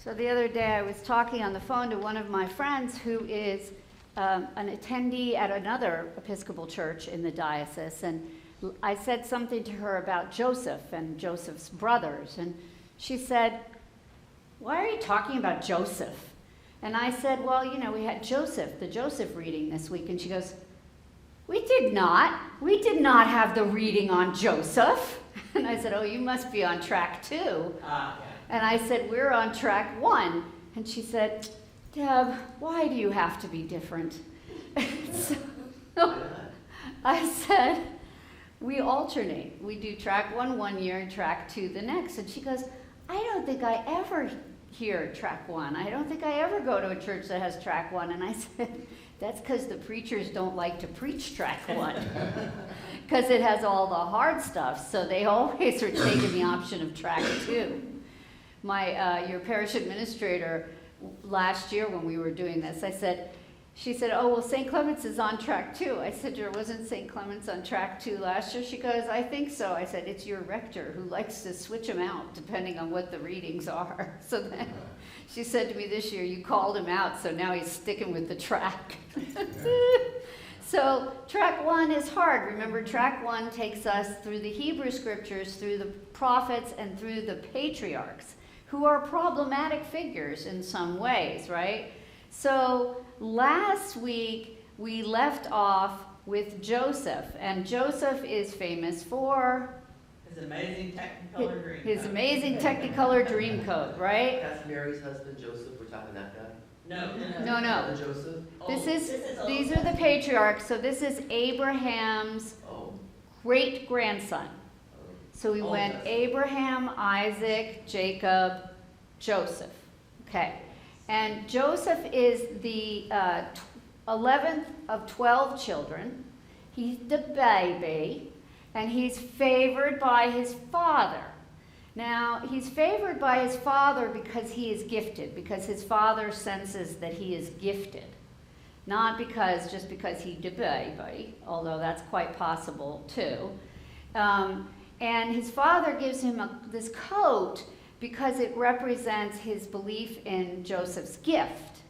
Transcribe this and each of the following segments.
So the other day I was talking on the phone to one of my friends who is an attendee at another Episcopal church in the diocese, and I said something to her about Joseph and Joseph's brothers, and she said, "Why are you talking about Joseph?" And I said, "Well, we had the Joseph reading this week," and she goes, We did not have the reading on Joseph." And I said, "Oh, you must be on track 2. Yeah. And I said, "We're on track 1. And she said, "Deb, why do you have to be different?" So I said, "We alternate. We do track 1 one year and track 2 the next." And she goes, "I don't think I ever hear track 1. I don't think I ever go to a church that has track 1. And I said, "That's because the preachers don't like to preach track 1. Because it has all the hard stuff. So they always are taking the option of track 2. Your parish administrator last year when we were doing this, she said, "Oh, well, St. Clement's is on track 2. I said, "Wasn't St. Clement's on track 2 last year?" She goes, "I think so." I said, "It's your rector who likes to switch them out depending on what the readings are." So then she said to me this year, "You called him out, so now he's sticking with the track." So track 1 is hard. Remember, track 1 takes us through the Hebrew scriptures, through the prophets, and through the patriarchs, who are problematic figures in some ways, right? So last week we left off with Joseph, and Joseph is famous for His amazing Technicolor dream. his amazing Technicolor Dreamcoat, right? That's Mary's husband, Joseph. We're talking that guy. No. No. Other Joseph. These are the patriarchs. So this is Abraham's Oh. great grandson. So we Oh, went yes. Abraham, Isaac, Jacob, Joseph. Okay. And Joseph is the 11th of 12 children. He's the baby, and he's favored by his father. Now, he's favored by his father because he is gifted, because his father senses that he is gifted. Not just because he's the baby, although that's quite possible too. And his father gives him this coat because it represents his belief in Joseph's gift.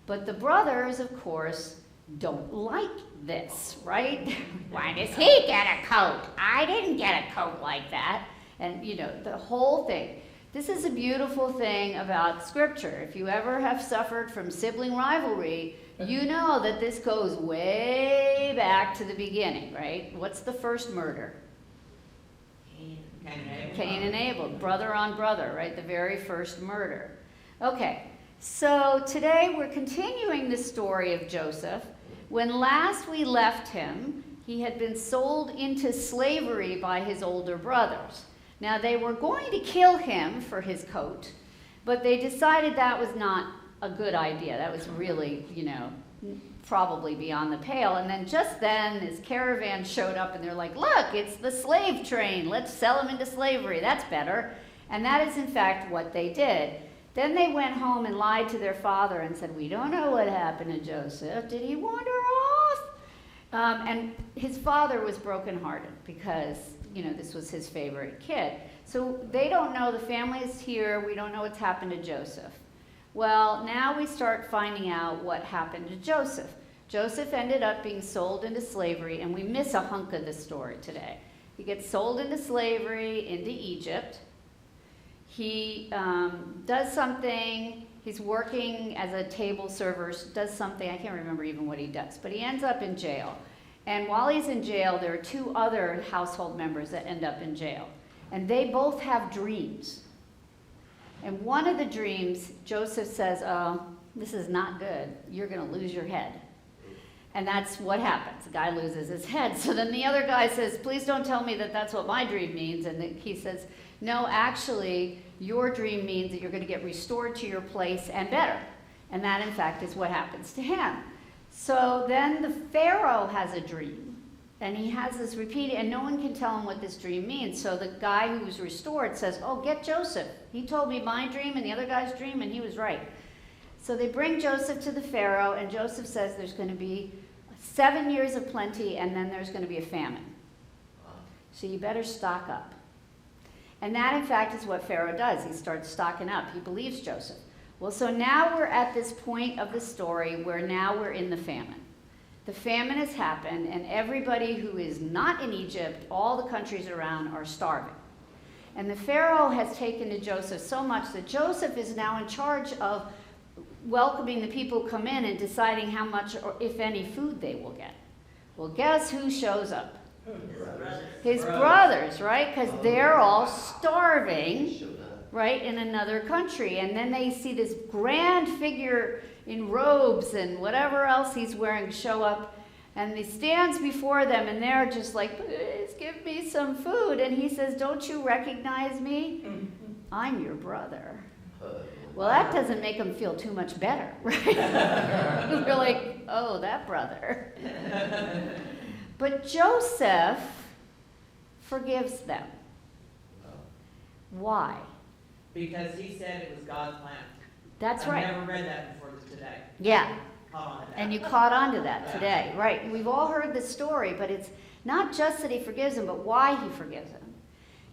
But the brothers, of course, don't like this, right? Why does he get a coat? I didn't get a coat like that. And, the whole thing. This is a beautiful thing about Scripture. If you ever have suffered from sibling rivalry, you know that this goes way back to the beginning, right? What's the first murder? Cain and Abel, brother on brother, right? The very first murder. Okay, so today we're continuing the story of Joseph. When last we left him, he had been sold into slavery by his older brothers. Now, they were going to kill him for his coat, but they decided that was not a good idea. That was really, probably beyond the pale. And then just then, this caravan showed up, and they're like, "Look, it's the slave train. Let's sell him into slavery. That's better." And that is, in fact, what they did. Then they went home and lied to their father and said, "We don't know what happened to Joseph. Did he wander off?" And his father was brokenhearted because, this was his favorite kid. So they don't know, the family is here, we don't know what's happened to Joseph. Well, now we start finding out what happened to Joseph. Joseph ended up being sold into slavery, and we miss a hunk of the story today. He gets sold into slavery into Egypt. He does something, he's working as a table server, does something, I can't remember even what he does, but he ends up in jail. And while he's in jail, there are 2 other household members that end up in jail. And they both have dreams. And one of the dreams, Joseph says, "Oh, this is not good. You're going to lose your head." And that's what happens. The guy loses his head. So then the other guy says, "Please don't tell me that that's what my dream means." And he says, "No, actually, your dream means that you're going to get restored to your place and better." And that, in fact, is what happens to him. So then the Pharaoh has a dream, and he has this repeated, and no one can tell him what this dream means. So the guy who was restored says, "Oh, get Joseph. He told me my dream and the other guy's dream, and he was right." So they bring Joseph to the Pharaoh, and Joseph says there's going to be 7 years of plenty, and then there's going to be a famine. So you better stock up. And that, in fact, is what Pharaoh does. He starts stocking up. He believes Joseph. Well, so now we're at this point of the story where now we're in the famine. The famine has happened, and everybody who is not in Egypt, all the countries around, are starving. And the Pharaoh has taken to Joseph so much that Joseph is now in charge of welcoming the people who come in and deciding how much, or if any, food they will get. Well, guess who shows up? His brothers, right? Because they're all starving, right, in another country. And then they see this grand figure in robes and whatever else he's wearing show up. And he stands before them, and they're just like, please give me some food. And he says, don't you recognize me? I'm your brother. Well, that doesn't make them feel too much better, right? They're like, oh, that brother. But Joseph forgives them. Why? Because he said it was God's plan. That's right. I've never read that before today. Yeah. Caught on to that. And you caught on to that today, right? We've all heard the story, but it's not just that he forgives them, but why he forgives them.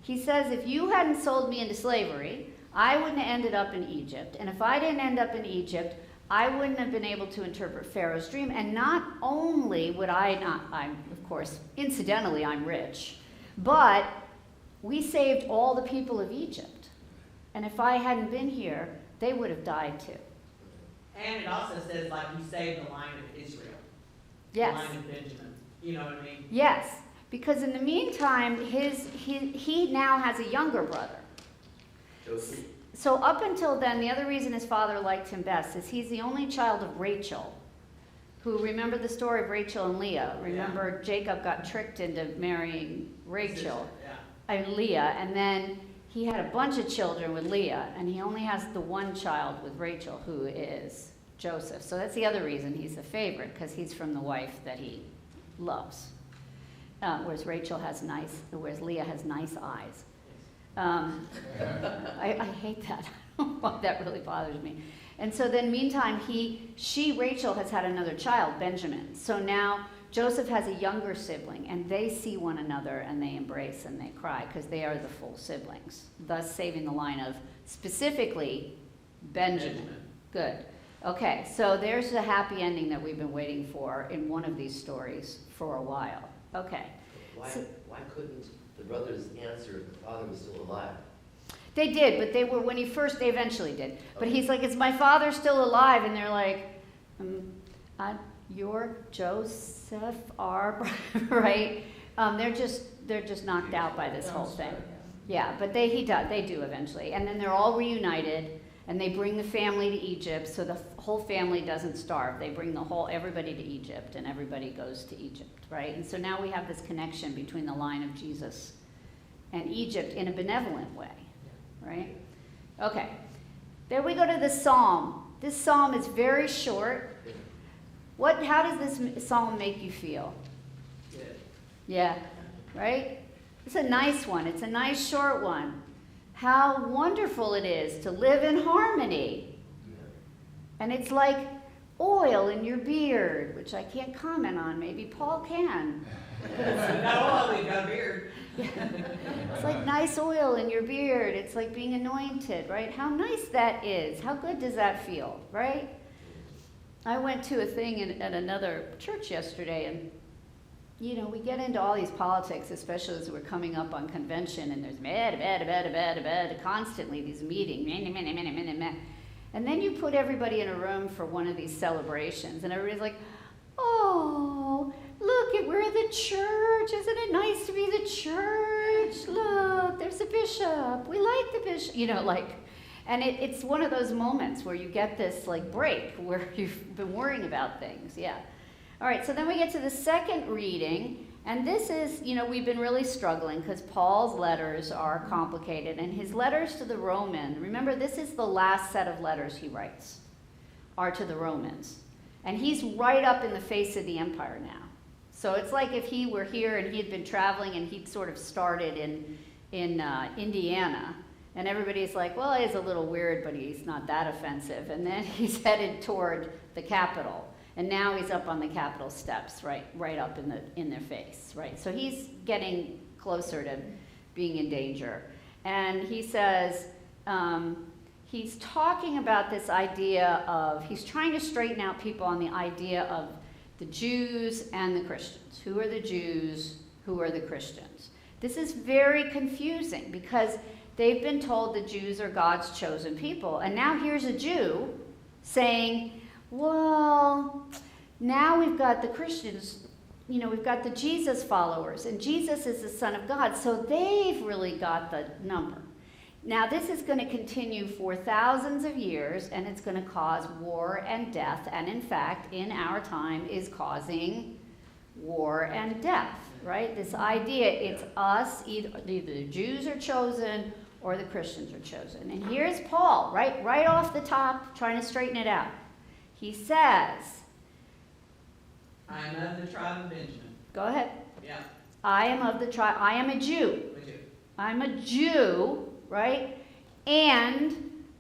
He says, if you hadn't sold me into slavery, I wouldn't have ended up in Egypt. And if I didn't end up in Egypt, I wouldn't have been able to interpret Pharaoh's dream. And not only would I'm, of course, incidentally, I'm rich, but we saved all the people of Egypt. And if I hadn't been here, they would have died too. And it also says, like, he saved the line of Israel. Yes. The line of Benjamin. You know what I mean? Yes. Because in the meantime, he now has a younger brother. Joseph. So up until then, the other reason his father liked him best is he's the only child of Rachel, who, remember the story of Rachel and Leah. Remember, Jacob got tricked into marrying Rachel and Leah, and then he had a bunch of children with Leah, and he only has the one child with Rachel, who is Joseph. So that's the other reason he's the favorite, because he's from the wife that he loves. Whereas whereas Leah has nice eyes. I hate that. That really bothers me. And so then meantime, Rachel has had another child, Benjamin. So now Joseph has a younger sibling, and they see one another and they embrace and they cry because they are the full siblings, thus saving the line of specifically Benjamin. Good. Okay, so there's the happy ending that we've been waiting for in one of these stories for a while. Okay. Why couldn't the brothers answer if the father was still alive? They did, but they eventually did. But he's like, is my father still alive? And they're like, you're Joseph, right? They're just knocked out by this whole thing. Yeah, but they do eventually. And then they're all reunited, and they bring the family to Egypt, so the whole family doesn't starve. They bring everybody to Egypt, and everybody goes to Egypt, right? And so now we have this connection between the line of Jesus and Egypt in a benevolent way, right? Okay, there we go to the psalm. This psalm is very short. How does this psalm make you feel? Good. Yeah, right? It's a nice one. It's a nice short one. How wonderful it is to live in harmony. And it's like oil in your beard, which I can't comment on. Maybe Paul can. We got oil, we got a beard. Yeah. It's like nice oil in your beard. It's like being anointed, right? How nice that is. How good does that feel, right? I went to a thing at another church yesterday, and we get into all these politics, especially as we're coming up on convention, and there's constantly these meetings, and then you put everybody in a room for one of these celebrations, and everybody's like, oh, look, we're the church. Isn't it nice to be the church? Look, there's a bishop. We like the bishop. And it's one of those moments where you get this break where you've been worrying about things. Yeah. All right, so then we get to the second reading, and this is, we've been really struggling because Paul's letters are complicated, and his letters to the Romans, remember, this is the last set of letters he writes, are to the Romans. And he's right up in the face of the empire now. So it's like if he were here and he had been traveling and he'd sort of started in Indiana, and everybody's like, well, he's a little weird, but he's not that offensive. And then he's headed toward the Capitol. And now he's up on the Capitol steps, right up in their face, right? So he's getting closer to being in danger. And he says, he's talking about this idea of, he's trying to straighten out people on the idea of the Jews and the Christians. Who are the Jews? Who are the Christians? This is very confusing because they've been told the Jews are God's chosen people. And now here's a Jew saying, well, now we've got the Christians, we've got the Jesus followers, and Jesus is the Son of God, so they've really got the number. Now, this is going to continue for thousands of years, and it's going to cause war and death, and in fact, in our time, is causing war and death, right? This idea, it's us, either the Jews are chosen or the Christians are chosen. And here's Paul, right off the top, trying to straighten it out. He says, I am of the tribe of Benjamin. go ahead. Yeah. I am of the tribe, I am a Jew. Would you? I'm a Jew, right? And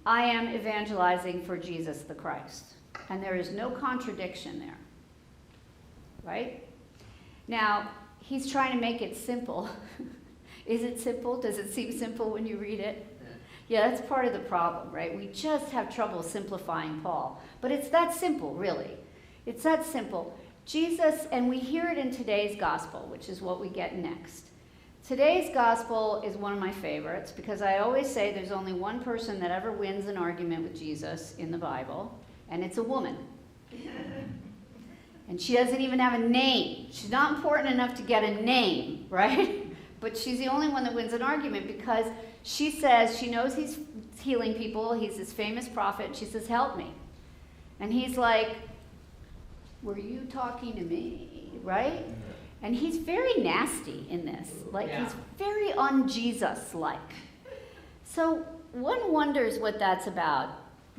I am evangelizing for Jesus the Christ. And there is no contradiction there, right? Now, he's trying to make it simple. Is it simple? Does it seem simple when you read it? Yeah, that's part of the problem, right? We just have trouble simplifying Paul. But it's that simple, really. It's that simple. Jesus, and we hear it in today's gospel, which is what we get next. Today's gospel is one of my favorites because I always say there's only one person that ever wins an argument with Jesus in the Bible, and it's a woman. And she doesn't even have a name. She's not important enough to get a name, right? But she's the only one that wins an argument because she says, she knows he's healing people, he's this famous prophet, and she says, help me. And he's like, were you talking to me, right? And he's very nasty in this. Like, Yeah. he's very un-Jesus-like. So one wonders what that's about.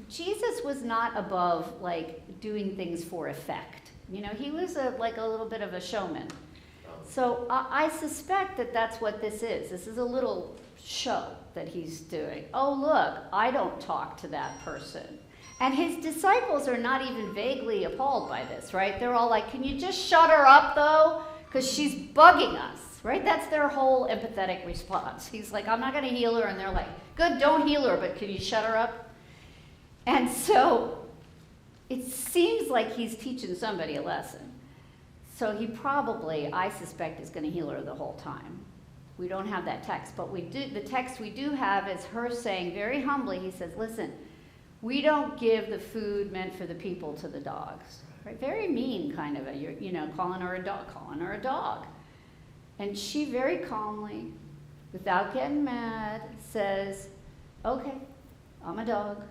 Jesus was not above, like, doing things for effect. He was like a little bit of a showman. So I suspect that that's what this is. This is a little show that he's doing. Oh, look, I don't talk to that person. And his disciples are not even vaguely appalled by this, right? They're all like, can you just shut her up, though? Because she's bugging us, right? That's their whole empathetic response. He's like, I'm not going to heal her. And they're like, good, don't heal her, but can you shut her up? And so it seems like he's teaching somebody a lesson. So he probably, I suspect, is going to heal her the whole time. We don't have that text, but the text we do have is her saying very humbly, he says, listen, we don't give the food meant for the people to the dogs. Right? Very mean kind of calling her a dog. And she very calmly, without getting mad, says, okay, I'm a dog,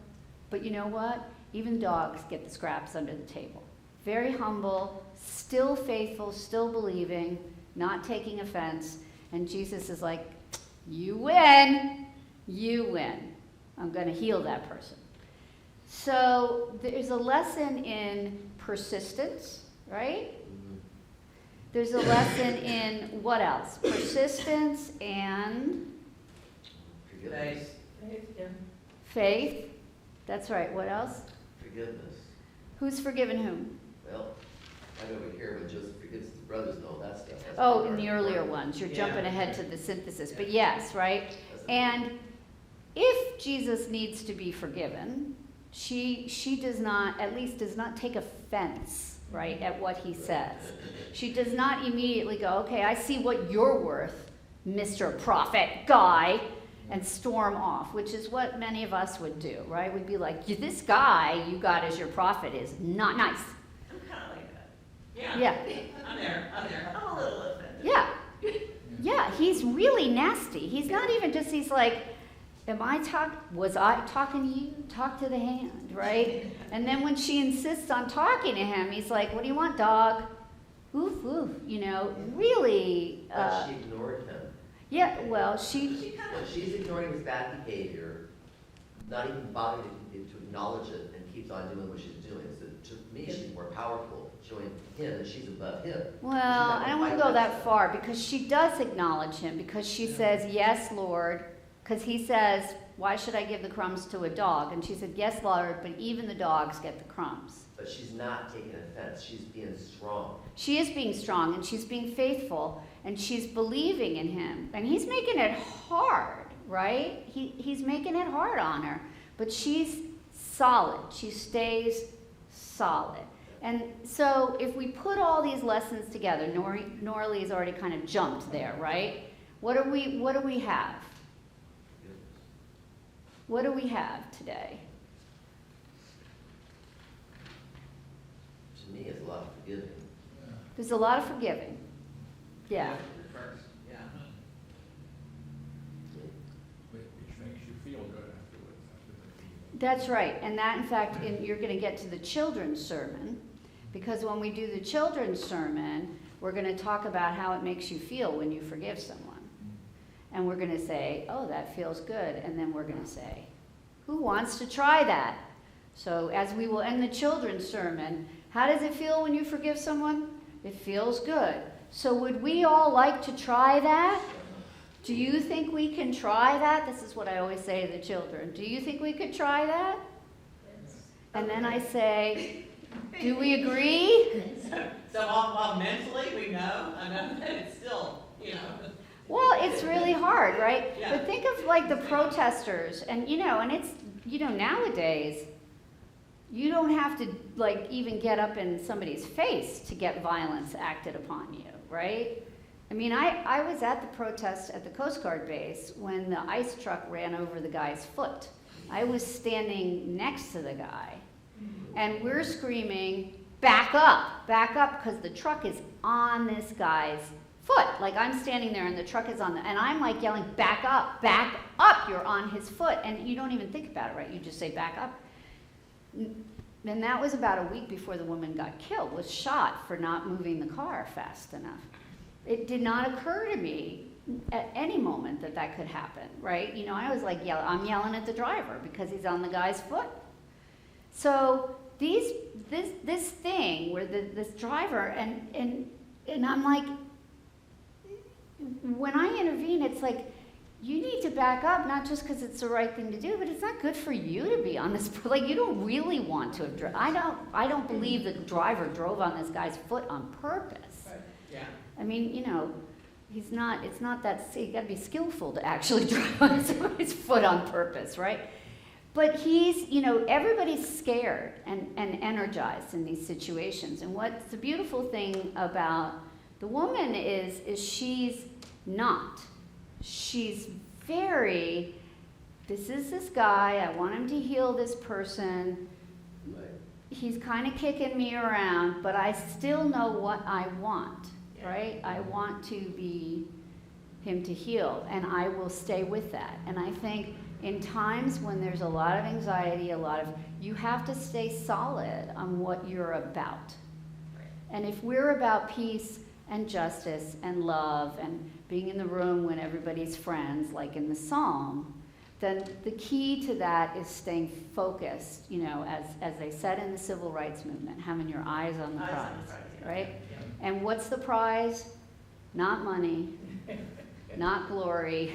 but you know what? Even dogs get the scraps under the table. Very humble, still faithful, still believing, not taking offense. And Jesus is like, you win. I'm going to heal that person. So there's a lesson in persistence, right? Mm-hmm. There's a lesson in what else? Persistence and Forgiveness. faith. That's right. What else? Forgiveness. Who's forgiven whom? Well, I know we hear when Joseph forgives his brothers and all that stuff. That's Oh, part in of the earlier ones. You're Yeah. jumping ahead to the synthesis. But Yeah. yes, right? That's the- And if Jesus needs to be forgiven, she does not, at least does not take offense, right, at what he says. She does not immediately go, okay, I see what you're worth, Mr. Prophet guy, and storm off, which is what many of us would do, right? We'd be like, this guy you got as your prophet is not nice. I'm kind of like that. Yeah. Yeah. I'm there. I'm a little offended. Yeah. Yeah, he's really nasty. He's not even just, he's like, was I talking to you? Talk to the hand, right? And then when she insists on talking to him, he's like, what do you want, dog? Oof, oof, really. But she ignored him. Yeah, well, She kind Well, of. she's ignoring his bad behavior, not even bothering to acknowledge it, and keeps on doing what she's doing. So to me, she's more powerful, showing him that she's above him. well, She's not I don't want to gonna go fight that stuff. far because she does acknowledge him because she says, yes, Lord, because he says, why should I give the crumbs to a dog? And she said, yes, Lord, but even the dogs get the crumbs. But she's not taking offense. She's being strong. She is being strong and she's being faithful and she's believing in him. And he's making it hard, right? He's making it hard on her, but she's solid. She stays solid. And so if we put all these lessons together, Norley's already kind of jumped there, right? What do we have? What do we have today? To me, it's a lot of forgiving. There's a lot of forgiving. Yeah. First, yeah. Which makes you feel good afterwards. That's right. And that, in fact, you're going to get to the children's sermon, because when we do the children's sermon, we're going to talk about how it makes you feel when you forgive someone. And we're going to say, oh, that feels good. And then we're going to say, who wants to try that? So as we will end the children's sermon, how does it feel when you forgive someone? It feels good. So would we all like to try that? Do you think we can try that? This is what I always say to the children. Do you think we could try that? And then I say, do we agree? So while mentally we know, I know that it's still, Well, it's really hard, right? Yeah. But think of like the protesters, and and it's, nowadays, you don't have to like even get up in somebody's face to get violence acted upon you, right? I mean, I was at the protest at the Coast Guard base when the ice truck ran over the guy's foot. I was standing next to the guy, and we're screaming, back up, because the truck is on this guy's foot. Like, I'm standing there and the truck is and I'm like yelling, back up, you're on his foot. And you don't even think about it, right? You just say, back up. And that was about a week before the woman got killed, was shot for not moving the car fast enough. It did not occur to me at any moment that could happen, right? I was like, I'm yelling at the driver because he's on the guy's foot. So this thing where this driver, and I'm like, when I intervene, it's like, you need to back up, not just because it's the right thing to do, but it's not good for you to be on this. Like, you don't really want to have I don't believe the driver drove on this guy's foot on purpose. Right. Yeah. I mean, it's not that, you got to be skillful to actually drive on somebody's foot on purpose, right? But everybody's scared and energized in these situations. And what's the beautiful thing about the woman is she's not. She's very, this is this guy, I want him to heal this person. Right. He's kind of kicking me around, but I still know what I want, right? I want to be him to heal, and I will stay with that. And I think in times when there's a lot of anxiety, you have to stay solid on what you're about. And if we're about peace and justice and love and being in the room when everybody's friends, like in the psalm, then the key to that is staying focused, as they said in the civil rights movement, having your eyes on the prize, right? Yeah. And what's the prize? Not money, not glory,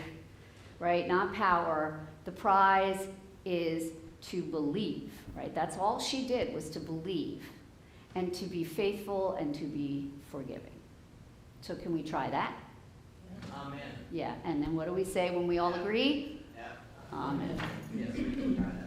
right? Not power. The prize is to believe, right? That's all she did, was to believe and to be faithful and to be forgiving. So can we try that? Amen. Yeah, and then what do we say when we all agree? Yeah. Amen. Yes, we can try that.